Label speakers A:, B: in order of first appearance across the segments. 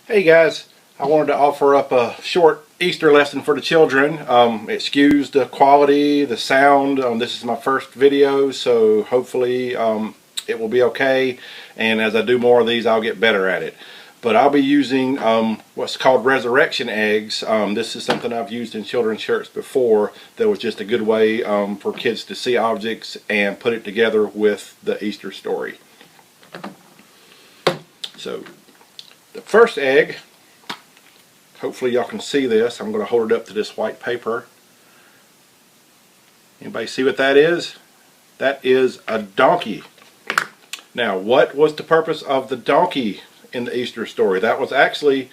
A: Hey guys, I wanted to offer up a short Easter lesson for the children. Excuse the quality, the sound. This is my first video, so hopefully it will be okay. And as I do more of these, I'll get better at it. But I'll be using what's called resurrection eggs. This is something I've used in children's church before. That was just a good way for kids to see objects and put it together with the Easter story. So the first egg, hopefully y'all can see this. I'm going to hold it up to this white paper. Anybody see what that is? That is a donkey. Now, what was the purpose of the donkey in the Easter story? That was actually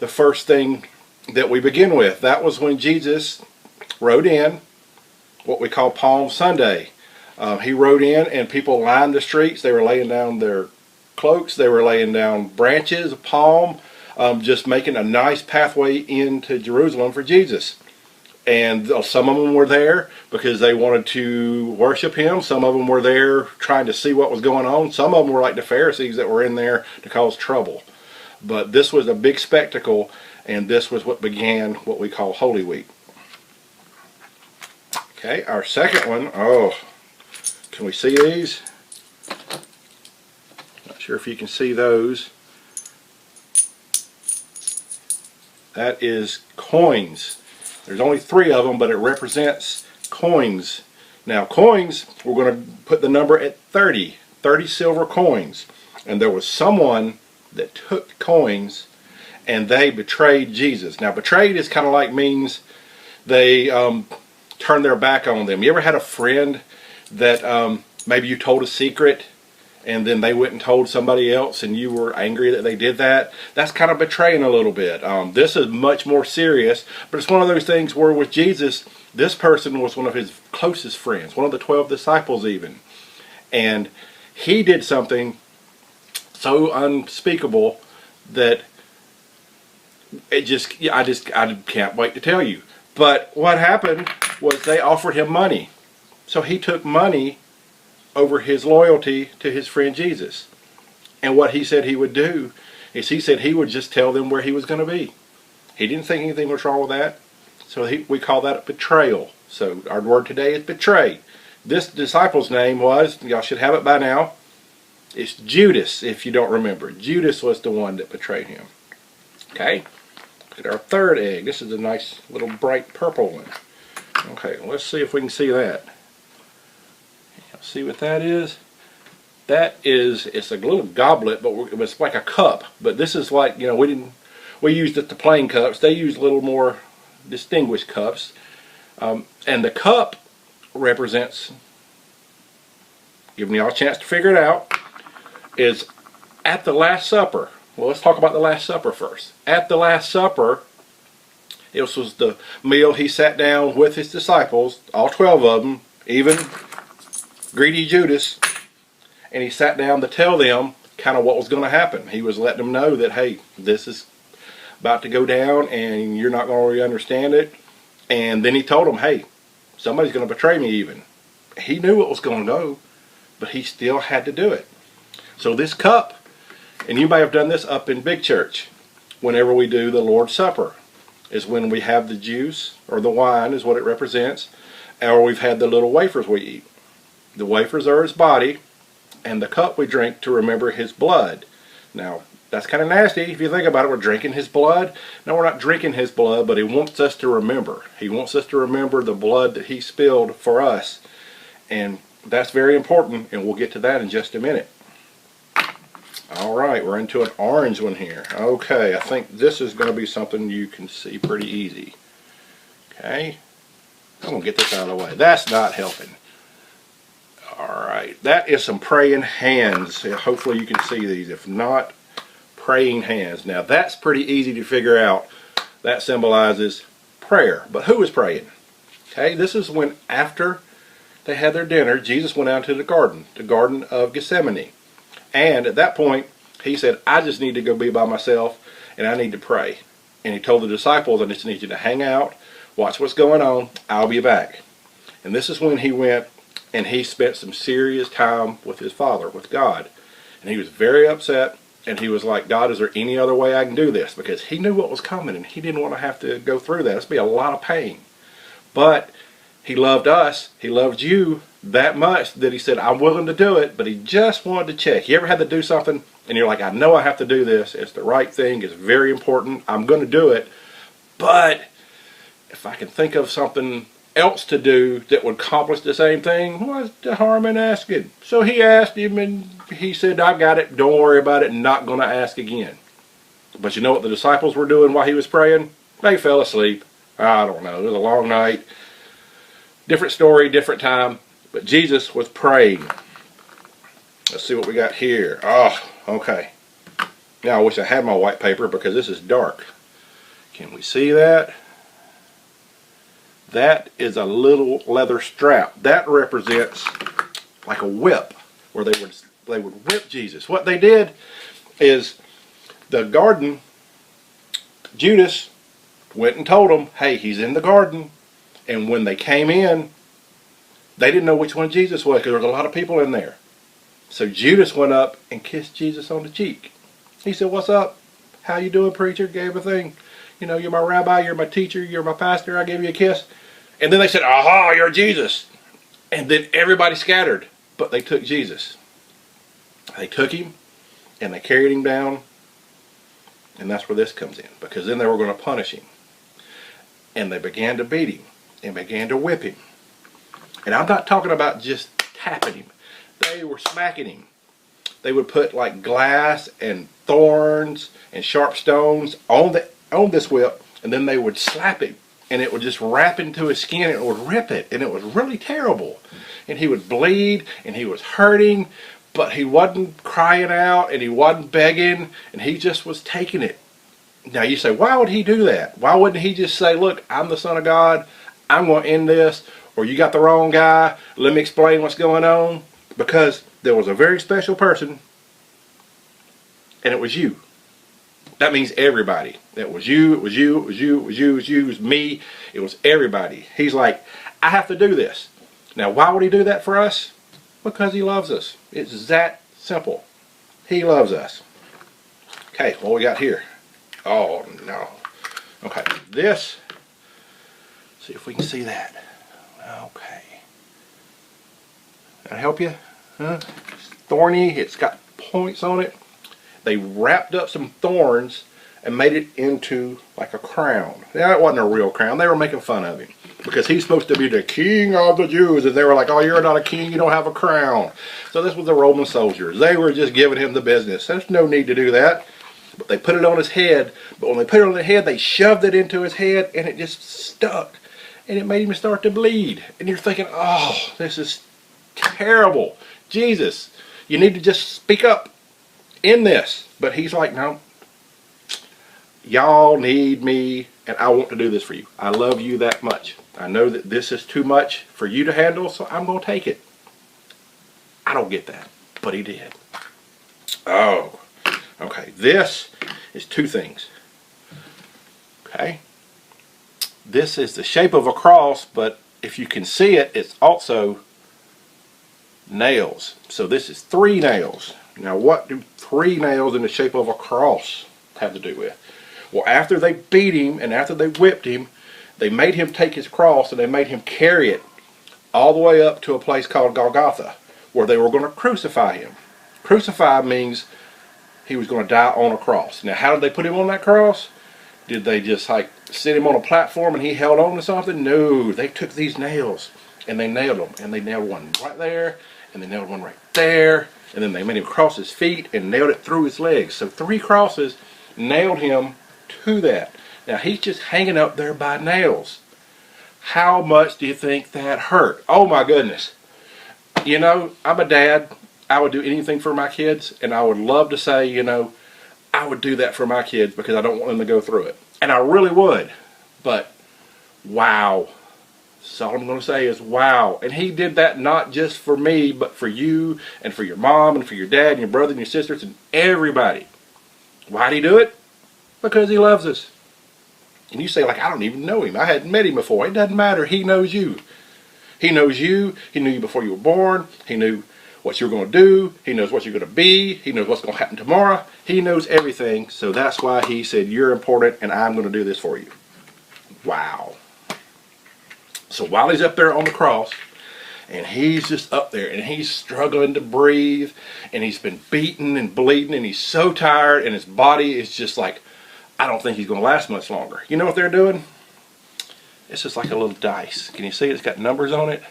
A: the first thing that we begin with. That was when Jesus rode in, what we call Palm Sunday. He rode in and people lined the streets. They were laying down their cloaks. They were laying down branches of palm, just making a nice pathway into Jerusalem for Jesus. And some of them were there because they wanted to worship him. Some of them were there trying to see what was going on. Some of them were like the Pharisees that were in there to cause trouble. But this was a big spectacle, and this was what began what we call Holy Week. Okay, our second one. Oh, can we see these? Not sure if you can see those. That is coins. There's only 3 of them, but it represents coins. Now coins, we're going to put the number at 30. 30 silver coins. And there was someone that took coins and they betrayed Jesus. Now betrayed is kind of like means they turned their back on them. You ever had a friend that maybe you told a secret and then they went and told somebody else and you were angry that they did that? That's kind of betraying a little bit. This is much more serious, but it's one of those things where with Jesus, this person was one of his closest friends, one of the 12 disciples even. And he did something so unspeakable that I can't wait to tell you. But what happened was they offered him money. So he took money over his loyalty to his friend Jesus. And what he said he would do is he said he would just tell them where he was going to be. He didn't think anything was wrong with that. So we call that a betrayal. So our word today is betray. This disciple's name was, y'all should have it by now, it's Judas, if you don't remember. Judas was the one that betrayed him. Okay, look at our third egg. This is a nice little bright purple one. Okay, let's see if we can see that. See what that is? That is, it's a little goblet, but it's like a cup. But this is like, you know, we used it the plain cups. They used a little more distinguished cups. And the cup represents, giving y'all a chance to figure it out, is at the Last Supper. Well, let's talk about the Last Supper first. At the Last Supper, this was the meal he sat down with his disciples, all 12 of them, even greedy Judas, and he sat down to tell them kind of what was going to happen. He was letting them know that, hey, this is about to go down and you're not going to really understand it. And then he told them, hey, somebody's going to betray me even. He knew what was going to go, but he still had to do it. So this cup, and you may have done this up in big church, whenever we do the Lord's Supper, is when we have the juice, or the wine is what it represents, or we've had the little wafers we eat. The wafers are his body, and the cup we drink to remember his blood. Now, that's kind of nasty if you think about it. We're drinking his blood. No, we're not drinking his blood, but he wants us to remember. He wants us to remember the blood that he spilled for us. And that's very important, and we'll get to that in just a minute. Alright, we're into an orange one here. Okay, I think this is going to be something you can see pretty easy. Okay, I'm going to get this out of the way. That's not helping. Alright, that is some praying hands. Hopefully you can see these. If not, praying hands. Now that's pretty easy to figure out. That symbolizes prayer. But who was praying? Okay, this is when after they had their dinner, Jesus went out to the Garden of Gethsemane. And at that point, he said, I just need to go be by myself and I need to pray. And he told the disciples, I just need you to hang out, watch what's going on, I'll be back. And this is when he went and he spent some serious time with his Father, with God. And he was very upset And he was like, God, is there any other way I can do this? Because he knew what was coming and he didn't want to have to go through that. It's be a lot of pain. But he loved us. He loved you that much that he said, I'm willing to do it. But he just wanted to check. You ever had to do something and you're like, I know I have to do this. It's the right thing. It's very important. I'm going to do it. But if I can think of something else to do that would accomplish the same thing, what's the harm in asking? So he asked him and he said, I got it. Don't worry about it. Not going to ask again. But you know what the disciples were doing while he was praying? They fell asleep. I don't know. It was a long night. Different story, different time. But Jesus was praying. Let's see what we got here. Oh, okay. Now I wish I had my white paper because this is dark. Can we see that? That is a little leather strap. That represents like a whip, where they would whip Jesus. What they did is the garden, Judas went and told them, hey, he's in the garden. And when they came in, they didn't know which one Jesus was because there was a lot of people in there. So Judas went up and kissed Jesus on the cheek. He said, what's up? How you doing, preacher? Gave a thing. You know, you're my rabbi, you're my teacher, you're my pastor, I gave you a kiss. And then they said, aha, you're Jesus. And then everybody scattered, but they took Jesus. They took him and they carried him down. And that's where this comes in, because then they were going to punish him. And they began to beat him and began to whip him. And I'm not talking about just tapping him. They were smacking him. They would put like glass and thorns and sharp stones on this whip, and then they would slap him, and it would just wrap into his skin, and it would rip it, and it was really terrible. And he would bleed, and he was hurting, but he wasn't crying out, and he wasn't begging, and he just was taking it. Now you say, why would he do that? Why wouldn't he just say, look, I'm the Son of God, I'm going to end this, or you got the wrong guy, let me explain what's going on? Because there was a very special person, and it was you. That means everybody. It was you, it was you, it was you, it was you, it was you, it was me, it was everybody. He's like, I have to do this. Now why would he do that for us? Because he loves us. It's that simple. He loves us. Okay, what we got here? Oh no. Okay, this, see if we can see that. Okay. That help you? Huh? It's thorny, it's got points on it. They wrapped up some thorns and made it into like a crown. Now it wasn't a real crown, they were making fun of him. Because he's supposed to be the king of the Jews, and they were like, oh, you're not a king, you don't have a crown. So this was the Roman soldiers. They were just giving him the business. There's no need to do that. But they put it on his head, but when they put it on his head, they shoved it into his head, and it just stuck. And it made him start to bleed. And you're thinking, oh, this is terrible. Jesus, you need to just speak up in this. But he's like, no, y'all need me, and I want to do this for you. I love you that much. I know that this is too much for you to handle, so I'm going to take it. I don't get that, but he did. Oh, okay. This is two things. Okay. This is the shape of a cross, but if you can see it, it's also nails. So this is 3 nails. Now what do 3 nails in the shape of a cross have to do with? Well, after they beat him and after they whipped him, they made him take his cross and they made him carry it all the way up to a place called Golgotha, where they were going to crucify him. Crucify means he was going to die on a cross. Now, how did they put him on that cross? Did they just like sit him on a platform and he held on to something? No, they took these nails and they nailed them. And they nailed one right there, and they nailed one right there, and then they made him cross his feet and nailed it through his legs. So 3 crosses nailed him to that. Now he's just hanging up there by nails. How much do you think that hurt? Oh my goodness. You know, I'm a dad. I would do anything for my kids, and I would love to say, you know, I would do that for my kids because I don't want them to go through it. And I really would. But wow. So all I'm going to say is wow. And he did that not just for me, but for you and for your mom and for your dad and your brother and your sisters and everybody. Why did he do it? Because he loves us. And you say, like, I don't even know him. I hadn't met him before. It doesn't matter. He knows you. He knows you. He knew you before you were born. He knew what you're going to do. He knows what you're going to be. He knows what's going to happen tomorrow. He knows everything. So that's why he said, you're important and I'm going to do this for you. Wow. So while he's up there on the cross, and he's just up there, and he's struggling to breathe, and he's been beaten and bleeding, and he's so tired, and his body is just like, I don't think he's going to last much longer. You know what they're doing? It's just like a little dice. Can you see it's got numbers on it?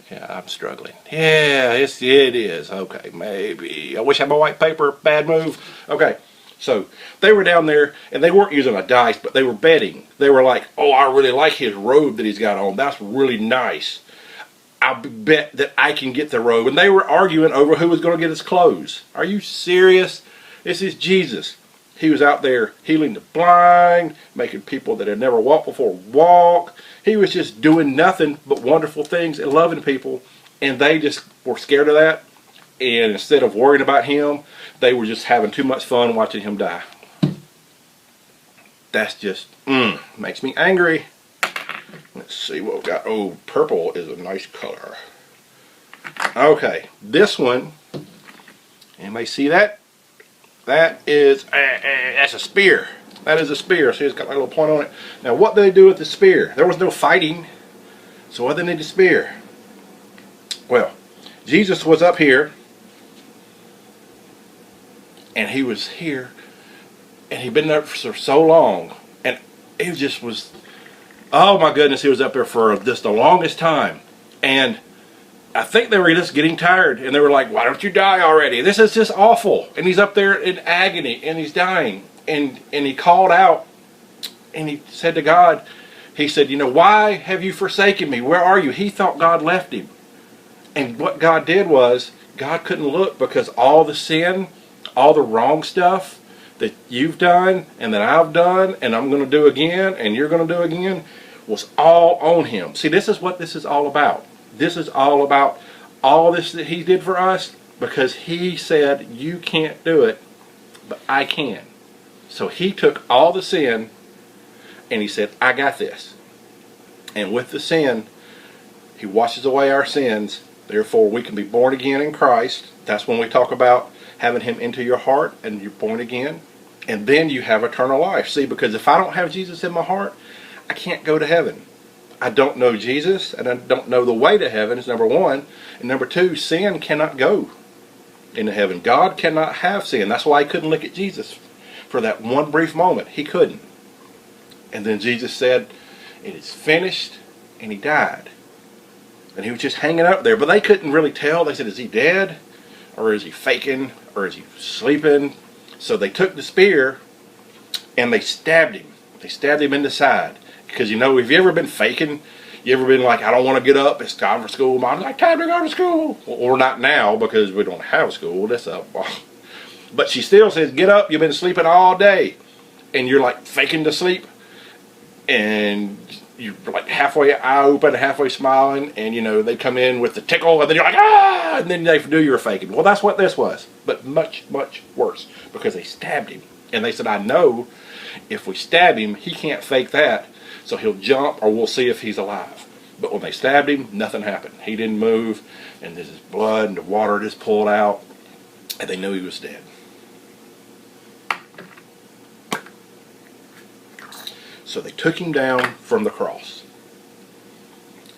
A: Yeah, I'm struggling. Yeah, it is. Okay, maybe. I wish I had my white paper. Bad move. Okay, so they were down there, and they weren't using a dice, but they were betting. They were like, oh, I really like his robe that he's got on. That's really nice. I bet that I can get the robe. And they were arguing over who was going to get his clothes. Are you serious? This is Jesus. He was out there healing the blind, making people that had never walked before walk. He was just doing nothing but wonderful things and loving people. And they just were scared of that. And instead of worrying about him, they were just having too much fun watching him die. That's just, makes me angry. Let's see what we've got. Oh, purple is a nice color. Okay, this one, anybody see that? That is, that's a spear. That is a spear. See, it's got like a little point on it. Now, what did they do with the spear? There was no fighting. So what did they need the spear? Well, Jesus was up here. And he was here. And he'd been there for so long. And it just was, oh my goodness, he was up there for just the longest time. And I think they were just getting tired. And they were like, why don't you die already? This is just awful. And he's up there in agony. And he's dying. And he called out. And he said to God, he said, you know, why have you forsaken me? Where are you? He thought God left him. And what God did was, God couldn't look because all the sin, all the wrong stuff that you've done and that I've done and I'm going to do again and you're going to do again was all on him. See, this is what this is all about. This is all about all this that he did for us because he said, you can't do it, but I can. So he took all the sin and he said, I got this. And with the sin, he washes away our sins. Therefore, we can be born again in Christ. That's when we talk about having him into your heart and you're born again. And then you have eternal life. See, because if I don't have Jesus in my heart, I can't go to heaven. I don't know Jesus and I don't know the way to heaven is number one. And number two, sin cannot go into heaven. God cannot have sin. That's why he couldn't look at Jesus for that one brief moment. He couldn't. And then Jesus said, it is finished, and he died. And he was just hanging out there. But they couldn't really tell. They said, is he dead? Or is he faking? Or is he sleeping? So they took the spear and they stabbed him. They stabbed him in the side. Because, you know, have you ever been faking? You ever been like, I don't want to get up. It's time for school. Mom's like, time to go to school. Or not now because we don't have school. That's up. But she still says, get up. You've been sleeping all day. And you're like faking to sleep. And you're like halfway eye open, halfway smiling, and you know they come in with the tickle, and then you're like, ah, and then they knew you were faking. Well, that's what this was, but much, much worse because they stabbed him, and they said, I know if we stab him, he can't fake that, so he'll jump, or we'll see if he's alive. But when they stabbed him, nothing happened. He didn't move, and there's his blood and the water just pulled out, and they knew he was dead. So they took him down from the cross.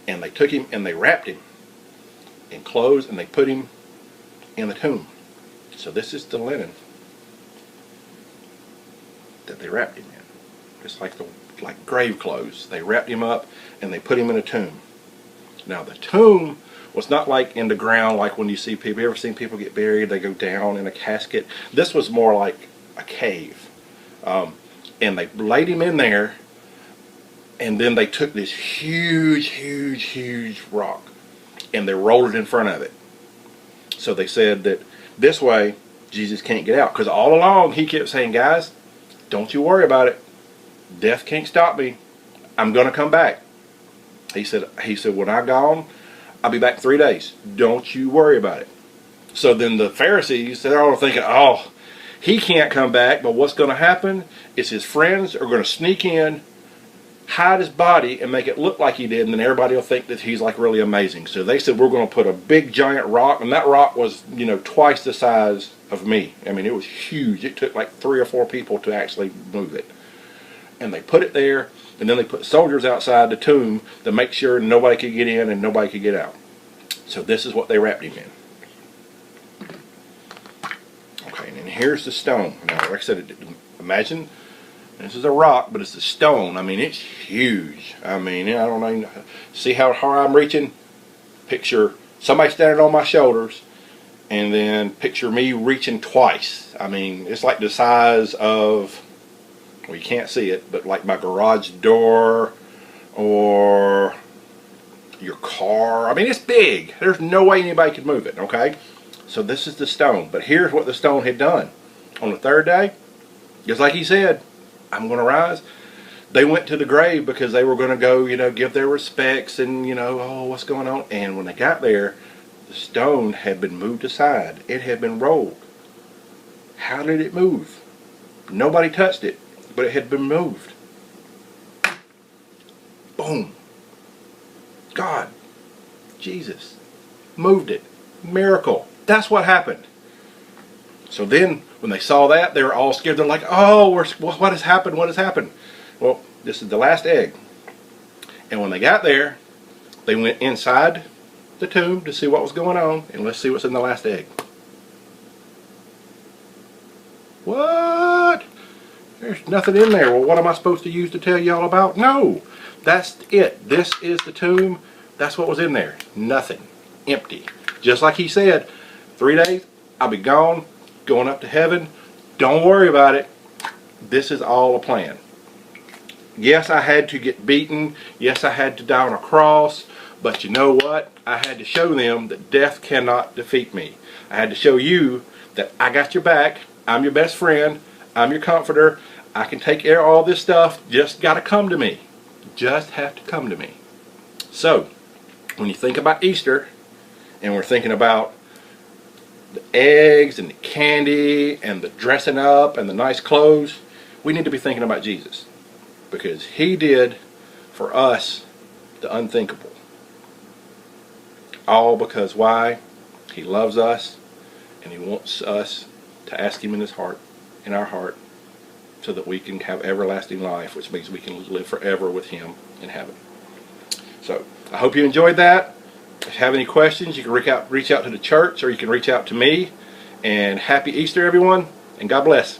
A: And they took him and they wrapped him in clothes and they put him in the tomb. So this is the linen that they wrapped him in. It's like grave clothes. They wrapped him up and they put him in a tomb. Now the tomb was not like in the ground like when you see people. You ever seen people get buried? They go down in a casket. This was more like a cave. And they laid him in there. And then they took this huge, huge, huge rock and they rolled it in front of it. So they said that this way Jesus can't get out. Because all along he kept saying, guys, don't you worry about it. Death can't stop me. I'm going to come back. He said, when I'm gone, I'll be back 3 days. Don't you worry about it. So then the Pharisees, they're all thinking, oh, he can't come back. But what's going to happen is his friends are going to sneak in hide his body and make it look like he did, and then everybody will think that he's like really amazing. So they said, we're going to put a big giant rock, and that rock was, you know, twice the size of me. I mean, it was huge. It took like 3 or 4 people to actually move it. And they put it there, and then they put soldiers outside the tomb to make sure nobody could get in and nobody could get out. So this is what they wrapped him in. Okay, and then here's the stone. Now, like I said, imagine this is a rock, but it's a stone. I mean, it's huge. I mean, I don't know. See how hard I'm reaching? Picture somebody standing on my shoulders, and then picture me reaching twice. I mean, it's like the size of, well, you can't see it, but like my garage door or your car. I mean, it's big. There's no way anybody could move it, okay? So this is the stone. But here's what the stone had done. On the 3rd day, just like he said, I'm going to rise. They went to the grave because they were going to go, you know, give their respects and, you know, oh, what's going on? And when they got there, the stone had been moved aside. It had been rolled. How did it move? Nobody touched it, but it had been moved. Boom. God, Jesus, moved it. Miracle. That's what happened. So then, when they saw that, they were all scared. They're like, oh, what has happened? What has happened? Well, this is the last egg. And when they got there, they went inside the tomb to see what was going on. And let's see what's in the last egg. What? There's nothing in there. Well, what am I supposed to use to tell y'all about? No, that's it. This is the tomb. That's what was in there. Nothing. Empty. Just like he said, 3 days, I'll be gone, going up to heaven. Don't worry about it. This is all a plan. Yes, I had to get beaten. Yes, I had to die on a cross. But you know what? I had to show them that death cannot defeat me. I had to show you that I got your back. I'm your best friend. I'm your comforter. I can take care of all this stuff. Just got to come to me. Just have to come to me. So, when you think about Easter, and we're thinking about the eggs and the candy and the dressing up and the nice clothes, we need to be thinking about Jesus. Because he did for us the unthinkable. All because why? He loves us, and he wants us to ask him in his heart, in our heart, so that we can have everlasting life, which means we can live forever with him in heaven. So, I hope you enjoyed that. If you have any questions, you can reach out to the church, or you can reach out to me. And happy Easter, everyone, and God bless.